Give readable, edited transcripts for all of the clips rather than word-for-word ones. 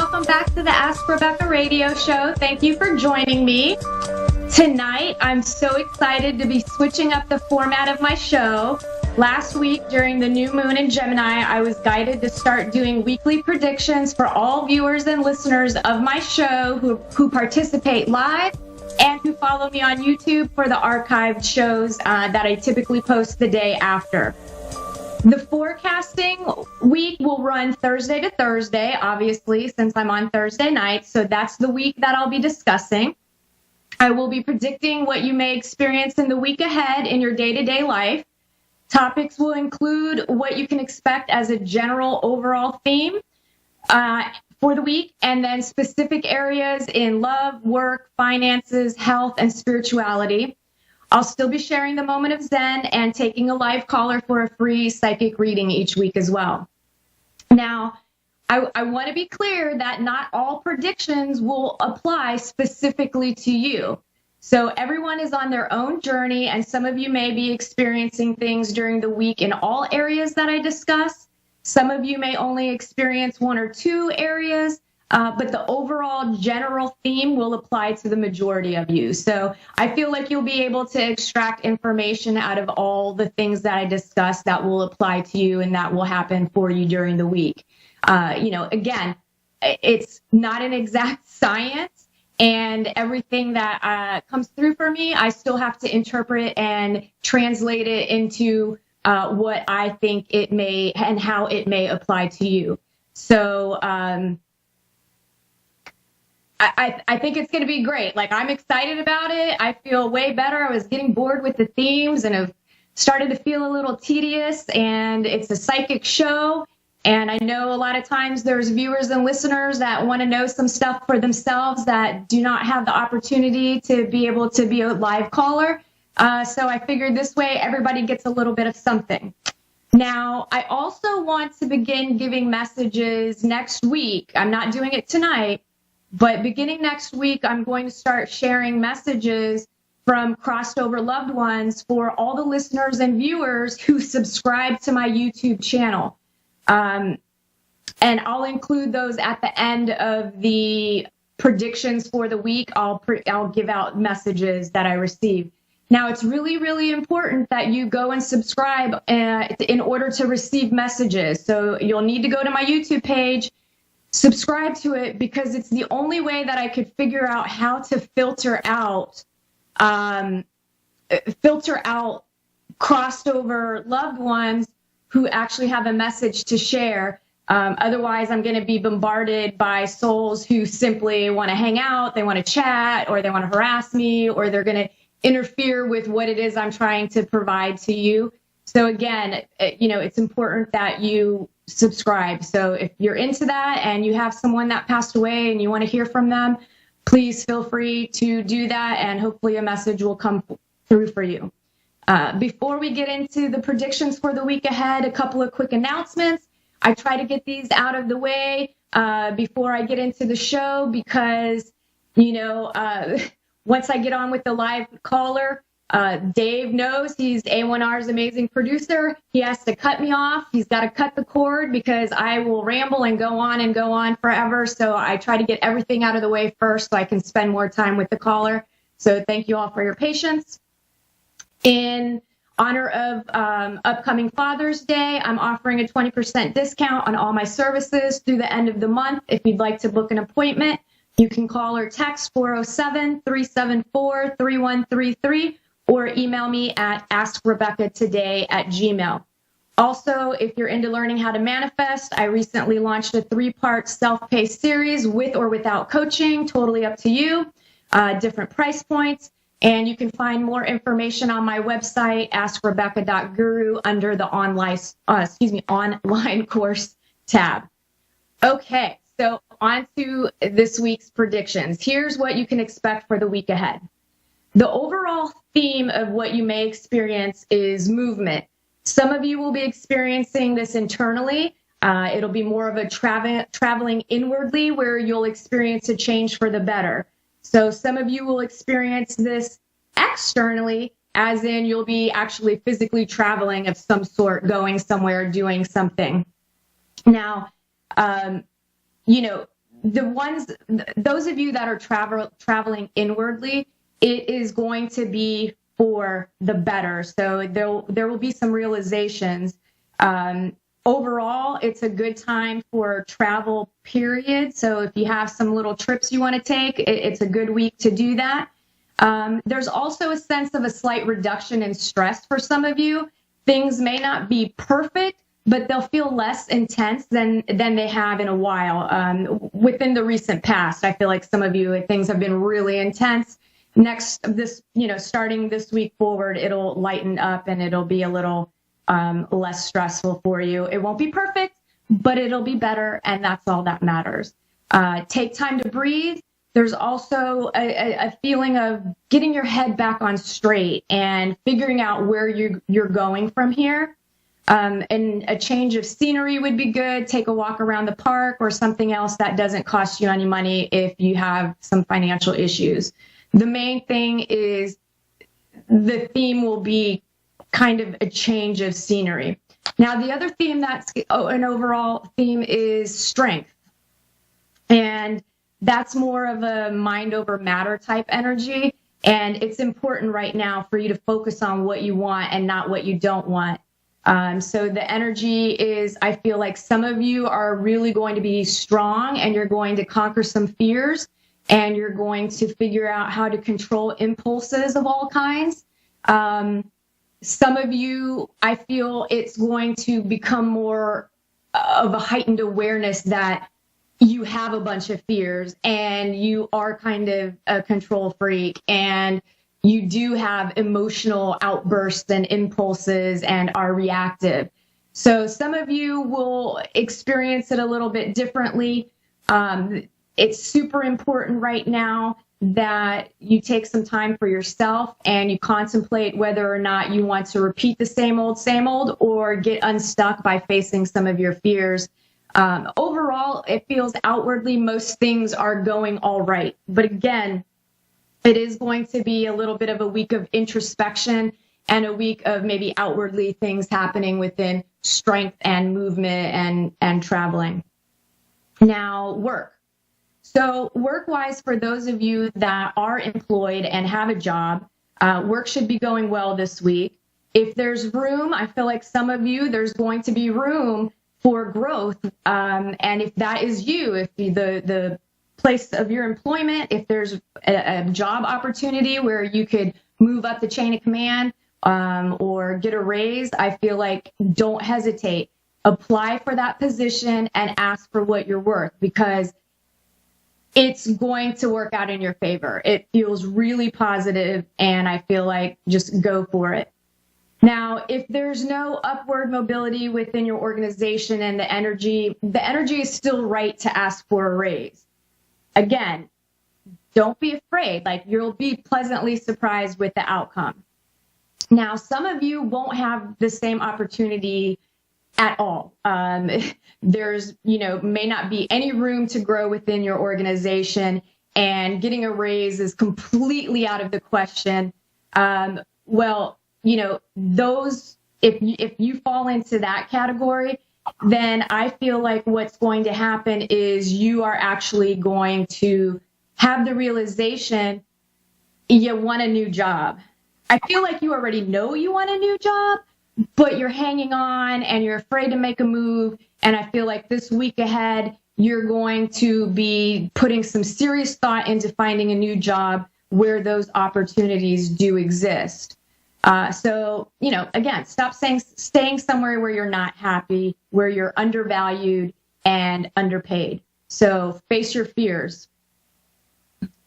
welcome back to the Ask Rebecca radio show. Thank you for joining me. Tonight, I'm so excited to be switching up the format of my show. Last week, during the new moon in Gemini, I was guided to start doing weekly predictions for all viewers and listeners of my show who participate live and who follow me on YouTube for the archived shows that I typically post the day after. The forecasting week will run Thursday to Thursday, obviously, since I'm on Thursday night. So that's the week that I'll be discussing. I will be predicting what you may experience in the week ahead in your day-to-day life. Topics will include what you can expect as a general overall theme for the week, and then specific areas in love, work, finances, health, and spirituality. I'll still be sharing the moment of Zen and taking a live caller for a free psychic reading each week as well. Now, I want to be clear that not all predictions will apply specifically to you. So everyone is on their own journey, and some of you may be experiencing things during the week in all areas that I discuss. Some of you may only experience one or two areas, but the overall general theme will apply to the majority of you. So I feel like you'll be able to extract information out of all the things that I discussed that will apply to you and that will happen for you during the week. Again, it's not an exact science, and everything that comes through for me, I still have to interpret and translate it into what I think it may and how it may apply to you. So I think it's going to be great. Like, I'm excited about it. I feel way better. I was getting bored with the themes and have started to feel a little tedious, and it's a psychic show. And I know a lot of times there's viewers and listeners that want to know some stuff for themselves that do not have the opportunity to be able to be a live caller. So I figured this way everybody gets a little bit of something. Now, I also want to begin giving messages next week. I'm not doing it tonight, but beginning next week, I'm going to start sharing messages from crossed over loved ones for all the listeners and viewers who subscribe to my YouTube channel. And I'll include those at the end of the predictions for the week. I'll give out messages that I receive. Now, it's really, really important that you go and subscribe in order to receive messages. So you'll need to go to my YouTube page, subscribe to it, because it's the only way that I could figure out how to filter out crossed over loved ones who actually have a message to share. Otherwise, I'm going to be bombarded by souls who simply want to hang out, they want to chat, or they want to harass me, or they're going to interfere with what it is I'm trying to provide to you. So again, it's important that you subscribe. So if you're into that and you have someone that passed away and you want to hear from them, please feel free to do that, and hopefully a message will come through for you. Before we get into the predictions for the week ahead, a couple of quick announcements. I try to get these out of the way before I get into the show because, once I get on with the live caller, Dave knows he's A1R's amazing producer. He has to cut me off. He's got to cut the cord because I will ramble and go on forever. So I try to get everything out of the way first so I can spend more time with the caller. So thank you all for your patience. In honor of upcoming Father's Day, I'm offering a 20% discount on all my services through the end of the month. If you'd like to book an appointment, you can call or text 407-374-3133 or email me at AskRebeccaToday@gmail.com. Also, if you're into learning how to manifest, I recently launched a 3-part self-paced series with or without coaching, totally up to you, different price points. And you can find more information on my website, AskRebecca.guru, under the online course tab. Okay, so on to this week's predictions. Here's what you can expect for the week ahead. The overall theme of what you may experience is movement. Some of you will be experiencing this internally. It'll be more of a traveling inwardly where you'll experience a change for the better. So some of you will experience this externally, as in you'll be actually physically traveling of some sort, going somewhere, doing something. Now, those of you that are traveling inwardly, it is going to be for the better. So there will be some realizations. Overall, it's a good time for travel, period. So if you have some little trips you want to take, it's a good week to do that. There's also a sense of a slight reduction in stress for some of you. Things may not be perfect, but they'll feel less intense than they have in a while. Within the recent past, I feel like some of you, things have been really intense. Starting this week forward, it'll lighten up and it'll be a little less stressful for you. It won't be perfect, but it'll be better, and that's all that matters. Take time to breathe. There's also a feeling of getting your head back on straight and figuring out where you're going from here. And a change of scenery would be good. Take a walk around the park or something else that doesn't cost you any money if you have some financial issues. The main thing is the theme will be kind of a change of scenery. Now, the other theme that's an overall theme is strength. And that's more of a mind over matter type energy. And it's important right now for you to focus on what you want and not what you don't want. So the energy is, I feel like some of you are really going to be strong and you're going to conquer some fears and you're going to figure out how to control impulses of all kinds. Some of you, I feel it's going to become more of a heightened awareness that you have a bunch of fears and you are kind of a control freak and you do have emotional outbursts and impulses and are reactive. So some of you will experience it a little bit differently. It's super important right now that you take some time for yourself and you contemplate whether or not you want to repeat the same old, or get unstuck by facing some of your fears. Overall, it feels outwardly most things are going all right. But again, it is going to be a little bit of a week of introspection and a week of maybe outwardly things happening within strength and movement and traveling. Now, work. So work-wise, for those of you that are employed and have a job, work should be going well this week. If there's room, I feel like some of you, there's going to be room for growth. And if that is you, if the place of your employment, if there's a job opportunity where you could move up the chain of command or get a raise, I feel like don't hesitate. Apply for that position and ask for what you're worth, because it's going to work out in your favor. It feels really positive, and I feel like just go for it. Now, if there's no upward mobility within your organization and the energy is still right to ask for a raise. Again, don't be afraid. Like, you'll be pleasantly surprised with the outcome. Now, some of you won't have the same opportunity at all. There's, may not be any room to grow within your organization, and getting a raise is completely out of the question. Those, if you fall into that category, then I feel like what's going to happen is you are actually going to have the realization you want a new job. I feel like you already know you want a new job, but you're hanging on and you're afraid to make a move. And I feel like this week ahead, you're going to be putting some serious thought into finding a new job where those opportunities do exist. So, again, stop staying somewhere where you're not happy, where you're undervalued and underpaid. So face your fears.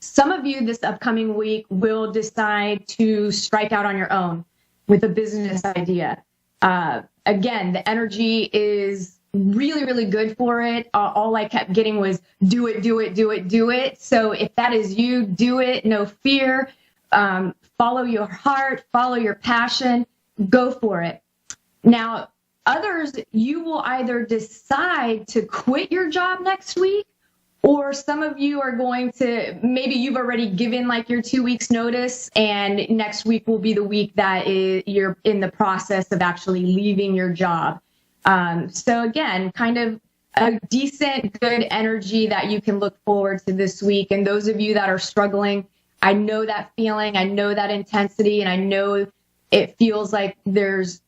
Some of you this upcoming week will decide to strike out on your own with a business idea. Again, the energy is really, really good for it. All I kept getting was do it, do it, do it, do it. So if that is you, do it, no fear. Follow your heart, follow your passion, go for it. Now, others, you will either decide to quit your job next week, or some of you are going to, maybe you've already given like your 2 weeks notice, and next week will be the week that you're in the process of actually leaving your job. So again, kind of a decent, good energy that you can look forward to this week. And those of you that are struggling, I know that feeling, I know that intensity, and I know it feels like there's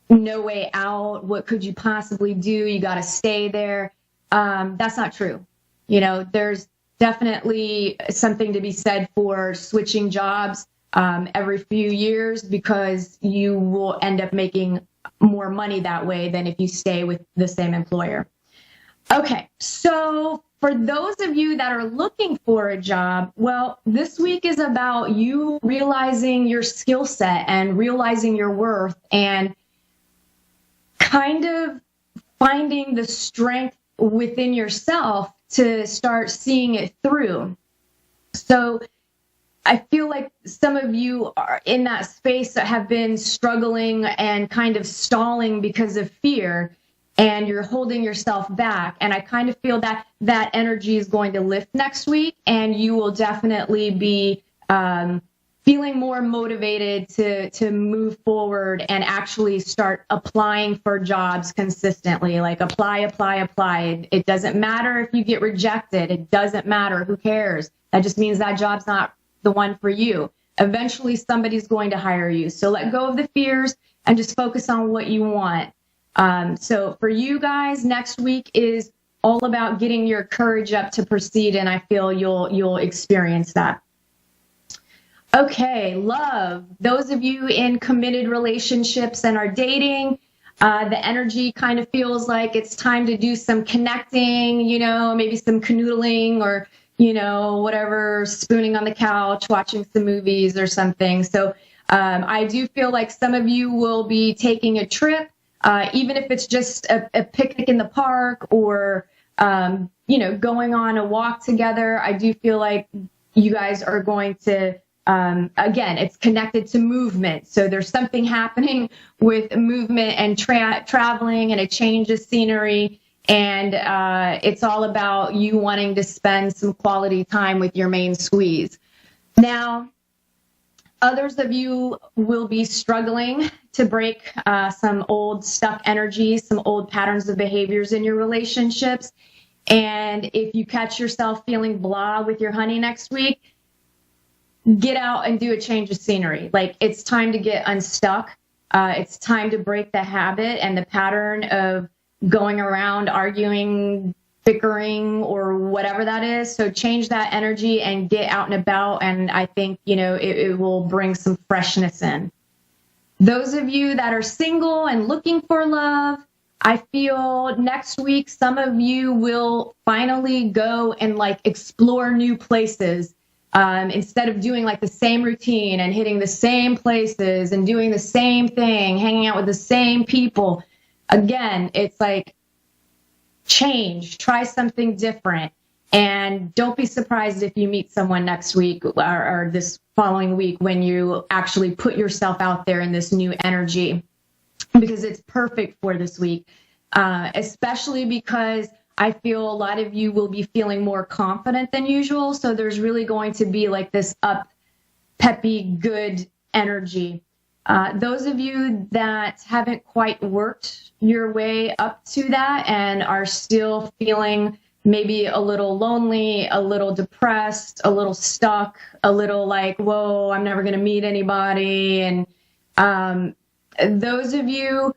no way out. What could you possibly do? You got to stay there. That's not true. There's definitely something to be said for switching jobs every few years, because you will end up making more money that way than if you stay with the same employer. Okay, so for those of you that are looking for a job, well, this week is about you realizing your skill set and realizing your worth and kind of finding the strength within yourself to start seeing it through. So I feel like some of you are in that space that have been struggling and kind of stalling because of fear, and you're holding yourself back. And I kind of feel that that energy is going to lift next week, and you will definitely be feeling more motivated to move forward and actually start applying for jobs consistently. Like apply. It doesn't matter if you get rejected. It doesn't matter. Who cares? That just means that job's not the one for you. Eventually somebody's going to hire you. So let go of the fears and just focus on what you want. So for you guys, next week is all about getting your courage up to proceed, and I feel you'll experience that. Okay, love. Those of you in committed relationships and are dating, the energy kind of feels like it's time to do some connecting, maybe some canoodling or, whatever, spooning on the couch, watching some movies or something. So I do feel like some of you will be taking a trip, even if it's just a picnic in the park or, going on a walk together. I do feel like you guys are going to, again, it's connected to movement. So there's something happening with movement and traveling and a change of scenery. And it's all about you wanting to spend some quality time with your main squeeze. Now, others of you will be struggling to break some old stuck energies, some old patterns of behaviors in your relationships. And if you catch yourself feeling blah with your honey next week, get out and do a change of scenery. Like, it's time to get unstuck. It's time to break the habit and the pattern of going around arguing, bickering, or whatever that is. So change that energy and get out and about. And I think, it will bring some freshness in. Those of you that are single and looking for love, I feel next week, some of you will finally go and explore new places. Instead of doing the same routine and hitting the same places and doing the same thing, hanging out with the same people. Again, it's change, try something different. And don't be surprised if you meet someone next week or this following week when you actually put yourself out there in this new energy, because it's perfect for this week, especially because I feel a lot of you will be feeling more confident than usual. So there's really going to be this peppy, good energy. Those of you that haven't quite worked your way up to that and are still feeling maybe a little lonely, a little depressed, a little stuck, a little whoa, I'm never going to meet anybody. And those of you,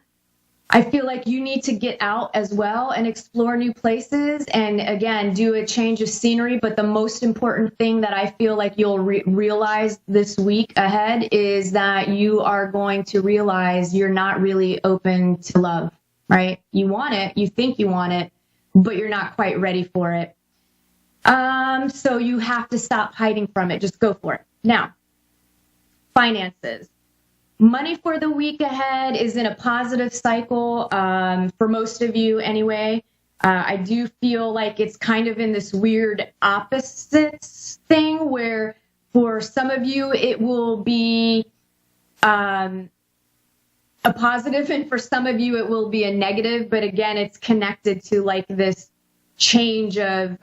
I feel like you need to get out as well and explore new places and, again, do a change of scenery. But the most important thing that I feel like you'll realize this week ahead is that you are going to realize you're not really open to love, right? You want it, you think you want it, but you're not quite ready for it. So you have to stop hiding from it. Just go for it. Now, finances. Money for the week ahead is in a positive cycle, for most of you anyway. I do feel like it's kind of in this weird opposites thing where for some of you it will be a positive, and for some of you it will be a negative. But again, it's connected to this change of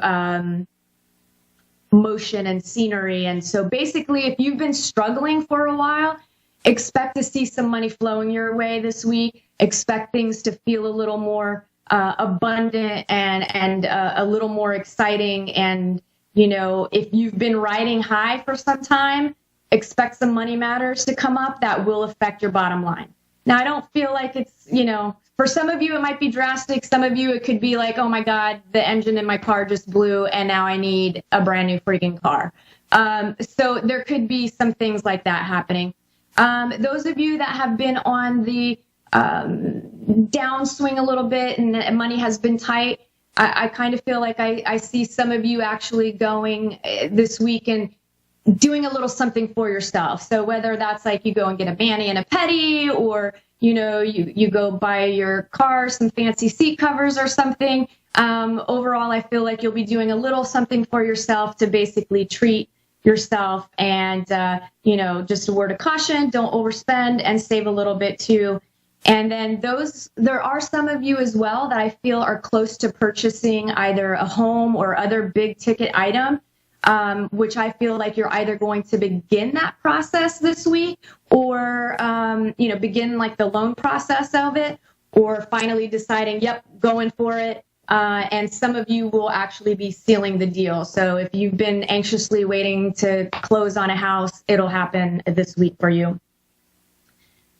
motion and scenery. And so basically, if you've been struggling for a while, expect to see some money flowing your way this week. Expect things to feel a little more abundant and a little more exciting. And, you know, if you've been riding high for some time, expect some money matters to come up that will affect your bottom line. Now, I don't feel like it's, you know, for some of you, it might be drastic. Some of you, it could be like, oh my God, the engine in my car just blew and now I need a brand new freaking car. So there could be some things like that happening. Those of you that have been on the downswing a little bit and money has been tight, I kind of feel like I see some of you actually going this week and doing a little something for yourself. So whether that's like you go and get a mani and a pedi, or, you know, you go buy your car some fancy seat covers or something. Overall, I feel like you'll be doing a little something for yourself to basically treat yourself. And, you know, just a word of caution, don't overspend and save a little bit too. And then there are some of you as well that I feel are close to purchasing either a home or other big ticket item, which I feel like you're either going to begin that process this week or, you know, begin like the loan process of it, or finally deciding, yep, going for it. And some of you will actually be sealing the deal. So if you've been anxiously waiting to close on a house, it'll happen this week for you.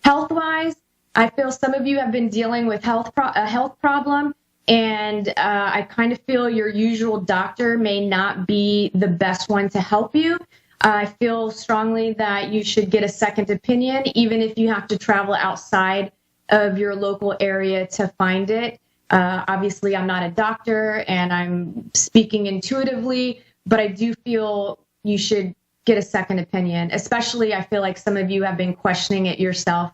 Health-wise, I feel some of you have been dealing with a health problem, and I kind of feel your usual doctor may not be the best one to help you. I feel strongly that you should get a second opinion, even if you have to travel outside of your local area to find it. Obviously, I'm not a doctor, and I'm speaking intuitively, but I do feel you should get a second opinion. Especially, I feel like some of you have been questioning it yourself.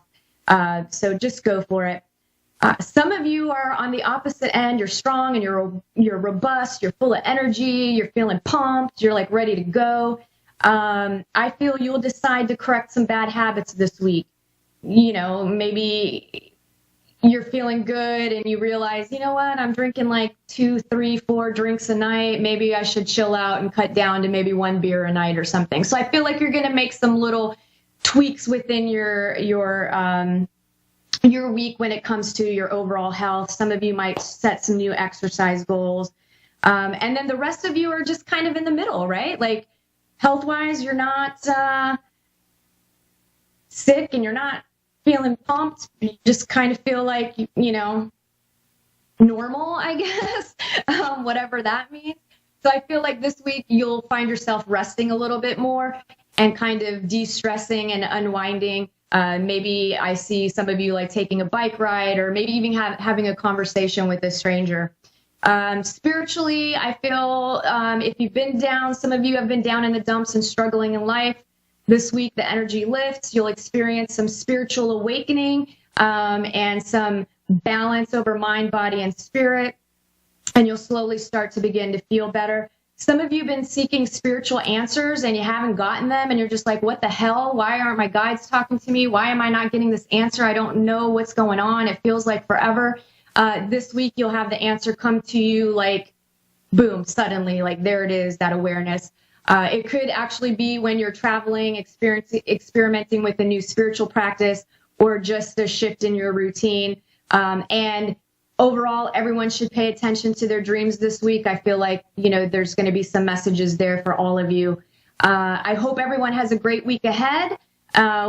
So just go for it. Some of you are on the opposite end. You're strong and you're robust. You're full of energy. You're feeling pumped. You're like ready to go. I feel you'll decide to correct some bad habits this week. You know, maybe you're feeling good and you realize, you know what, I'm drinking like 2, 3, 4 drinks a night. Maybe I should chill out and cut down to maybe 1 beer a night or something. So I feel like you're going to make some little tweaks within your week when it comes to your overall health. Some of you might set some new exercise goals. And then the rest of you are just kind of in the middle, right? Like health-wise, you're not sick and you're not feeling pumped. You just kind of feel like, you know, normal, I guess, whatever that means. So I feel like this week you'll find yourself resting a little bit more and kind of de-stressing and unwinding. Maybe I see some of you like taking a bike ride, or maybe even having a conversation with a stranger. Spiritually, I feel if you've been down, some of you have been down in the dumps and struggling in life. This week, the energy lifts. You'll experience some spiritual awakening and some balance over mind, body, and spirit. And you'll slowly start to begin to feel better. Some of you have been seeking spiritual answers and you haven't gotten them, and you're just like, what the hell? Why aren't my guides talking to me? Why am I not getting this answer? I don't know what's going on. It feels like forever. This week, you'll have the answer come to you like, boom, suddenly, like there it is, that awareness. It could actually be when you're traveling, experimenting with a new spiritual practice, or just a shift in your routine. And overall, everyone should pay attention to their dreams this week. I feel like, you know, there's going to be some messages there for all of you. I hope everyone has a great week ahead.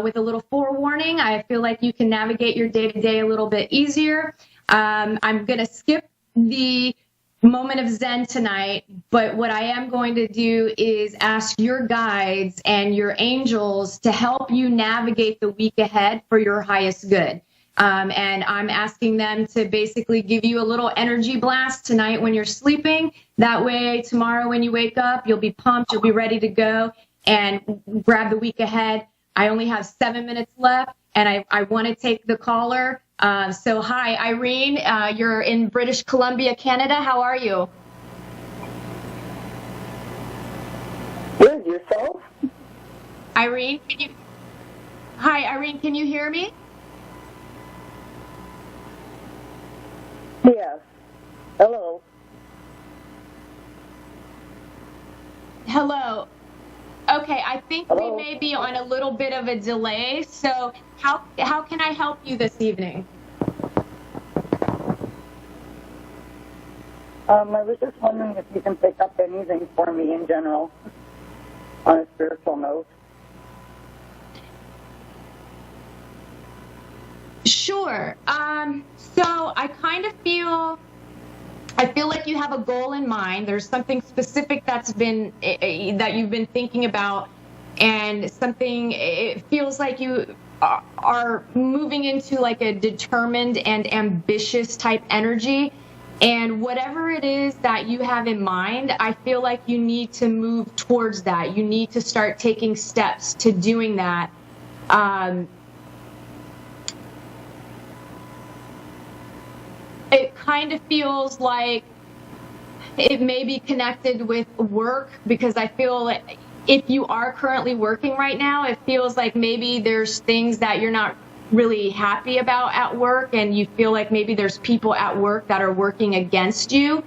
With a little forewarning, I feel like you can navigate your day-to-day a little bit easier. I'm going to skip the moment of Zen tonight, but what I am going to do is ask your guides and your angels to help you navigate the week ahead for your highest good. And I'm asking them to basically give you a little energy blast tonight when you're sleeping. That way, tomorrow when you wake up, you'll be pumped, you'll be ready to go and grab the week ahead. I only have 7 minutes left, and I want to take the caller. So hi, Irene, you're in British Columbia, Canada. How are you? Good, yourself? Irene, Hi, Irene, can you hear me? Yes. Hello. Hello. Okay, I think Hello. we may be on a little bit of a delay. So how can I help you this evening? I was just wondering if you can pick up anything for me in general on a spiritual note. Sure. So I kind of feel like you have a goal in mind. There's something specific that you've been thinking about, and something, it feels like you are moving into like a determined and ambitious type energy. And whatever it is that you have in mind, I feel like you need to move towards that. You need to start taking steps to doing that. It kind of feels like it may be connected with work, because I feel like if you are currently working right now, it feels like maybe there's things that you're not really happy about at work, and you feel like maybe there's people at work that are working against you.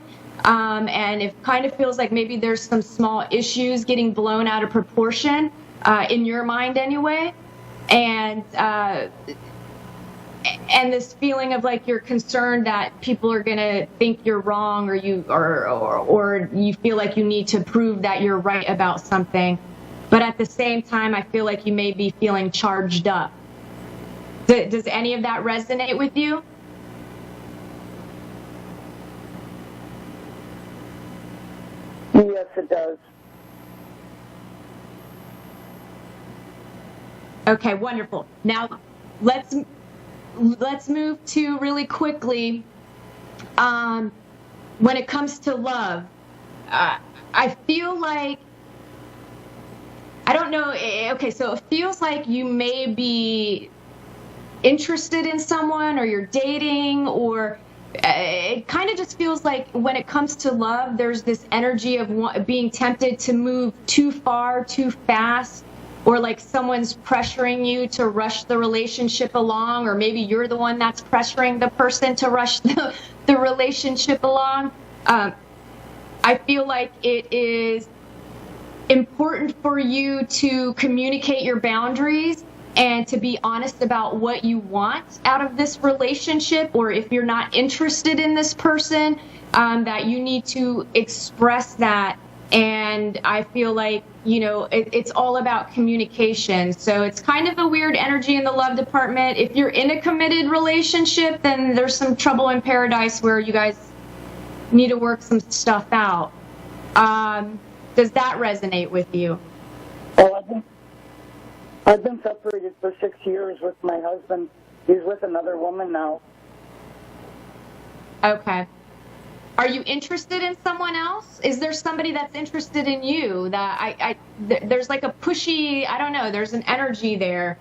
And it kind of feels like maybe there's some small issues getting blown out of proportion, in your mind anyway. And this feeling of like you're concerned that people are going to think you're wrong, or you feel like you need to prove that you're right about something. But at the same time, I feel like you may be feeling charged up. Does any of that resonate with you? Yes, it does. Okay, wonderful. Now, let's move to really quickly, when it comes to love. I feel like, I don't know, okay, so it feels like you may be interested in someone, or you're dating, or it kind of just feels like when it comes to love, there's this energy of being tempted to move too far, too fast, or like someone's pressuring you to rush the relationship along, or maybe you're the one that's pressuring the person to rush the relationship along. I feel like it is important for you to communicate your boundaries and to be honest about what you want out of this relationship, or if you're not interested in this person, that you need to express that. And I feel like, it's all about communication. So it's kind of a weird energy in the love department. If you're in a committed relationship, then there's some trouble in paradise where you guys need to work some stuff out. Does that resonate with you? Well, I've been separated for 6 years with my husband. He's with another woman now. Okay. Are you interested in someone else? Is there somebody that's interested in you? That there's like a pushy, I don't know, there's an energy there.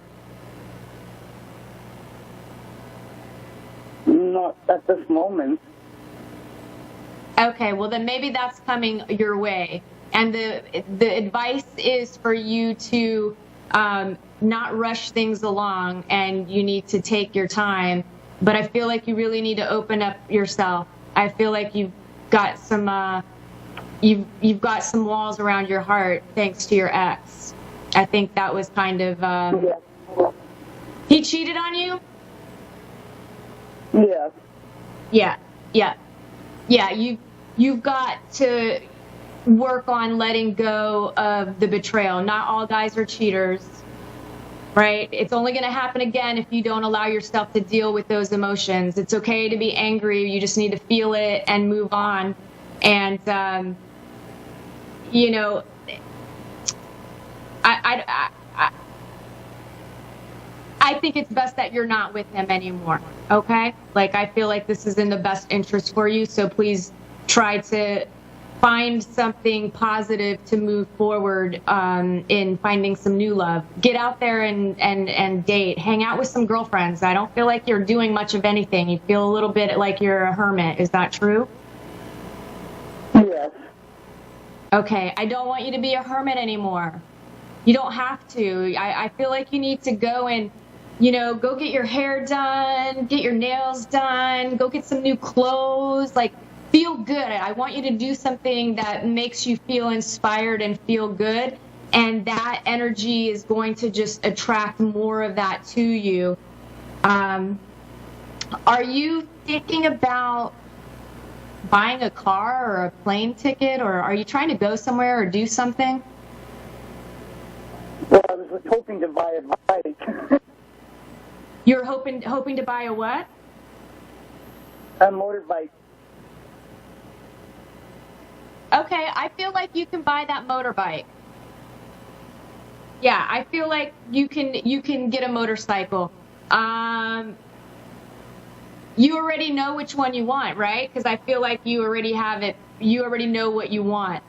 Not at this moment. Okay, well then maybe that's coming your way. And the advice is for you to not rush things along, and you need to take your time. But I feel like you really need to open up yourself. I feel like you've got some you've got some walls around your heart thanks to your ex. I think that was kind of he cheated on you? Yes. Yeah. You've got to work on letting go of the betrayal. Not all guys are cheaters, right? It's only going to happen again if you don't allow yourself to deal with those emotions. It's okay to be angry. You just need to feel it and move on. And, I think it's best that you're not with him anymore, okay? Like, I feel like this is in the best interest for you, so please try to find something positive to move forward in finding some new love. Get out there and date. Hang out with some girlfriends. I don't feel like you're doing much of anything. You feel a little bit like you're a hermit. Is that true? Yes. Okay, I don't want you to be a hermit anymore. You don't have to. I feel like you need to go and, go get your hair done, get your nails done, go get some new clothes, like, feel good. I want you to do something that makes you feel inspired and feel good, and that energy is going to just attract more of that to you. Are you thinking about buying a car or a plane ticket, or are you trying to go somewhere or do something? Well, I was hoping to buy a bike. You're hoping to buy a what? A motorbike. Okay, I feel like you can buy that motorbike. Yeah, I feel like you can get a motorcycle. You already know which one you want, right? Because I feel like you already have it. You already know what you want.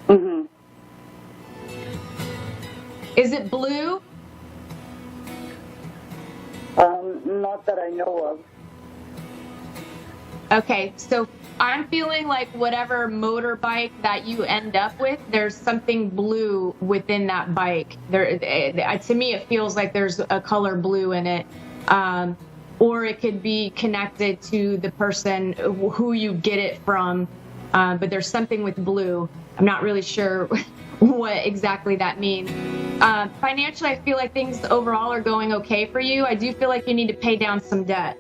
Mm-hmm. Is it blue? Not that I know of. Okay, so I'm feeling like whatever motorbike that you end up with, there's something blue within that bike. To me, it feels like there's a color blue in it. Or it could be connected to the person who you get it from, but there's something with blue. I'm not really sure what exactly that means. Financially, I feel like things overall are going okay for you. I do feel like you need to pay down some debt.